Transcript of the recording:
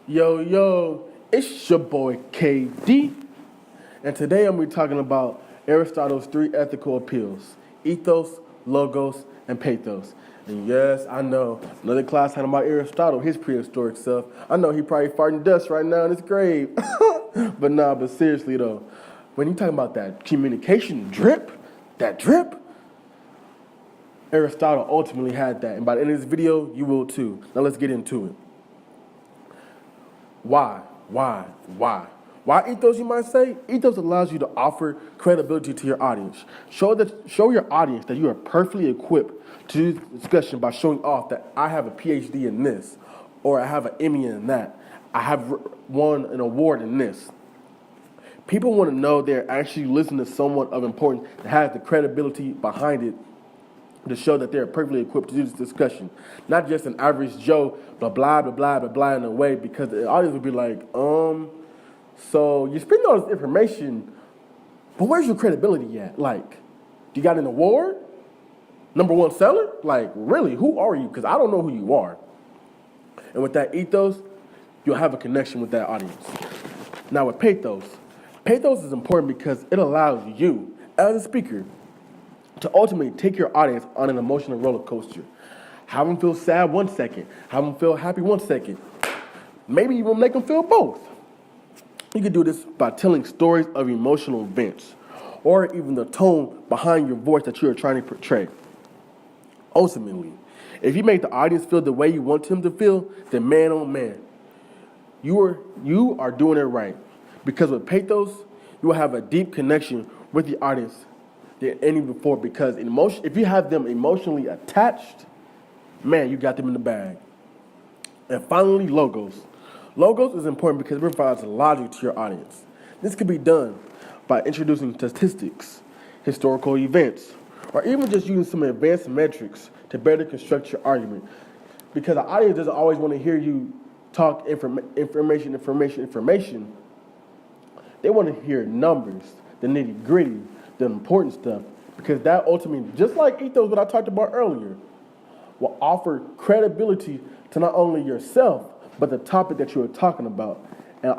Yo, yo, it's your boy KD, and today I'm going to be talking about Aristotle's three ethical appeals: ethos, logos, and pathos. And yes, I know, another class talking about Aristotle, his prehistoric self. I know he probably farting dust right now in his grave. but seriously though, when you talking about that communication drip, that drip, Aristotle ultimately had that. And by the end of this video, you will too. Now let's get into it. Why? Why ethos, you might say? Ethos allows you to offer credibility to your audience. Show your audience that you are perfectly equipped to do the discussion by showing off that I have a PhD in this, or I have an Emmy in that. I have won an award in this. People want to know they're actually listening to someone of importance that has the credibility behind it to show that they're perfectly equipped to do this discussion. Not just an average Joe, blah, blah, blah, blah, blah, blah, in a way, because the audience would be like, so you're spending all this information, but where's your credibility at? Like, you got an award? #1 seller? Like, really, who are you? Because I don't know who you are. And with that ethos, you'll have a connection with that audience. Now with pathos is important because it allows you, as a speaker, to ultimately take your audience on an emotional roller coaster. Have them feel sad 1 second, have them feel happy 1 second. Maybe even make them feel both. You can do this by telling stories of emotional events, or even the tone behind your voice that you are trying to portray. Ultimately, if you make the audience feel the way you want them to feel, then man oh man, you are doing it right. Because with pathos, you will have a deep connection with the audience than any before, because if you have them emotionally attached, man, you got them in the bag. And finally, logos. Logos is important because it provides logic to your audience. This could be done by introducing statistics, historical events, or even just using some advanced metrics to better construct your argument. Because the audience doesn't always want to hear you talk information. They want to hear numbers, the nitty gritty, the important stuff, because that ultimately, just like ethos, what I talked about earlier, will offer credibility to not only yourself, but the topic that you are talking about. And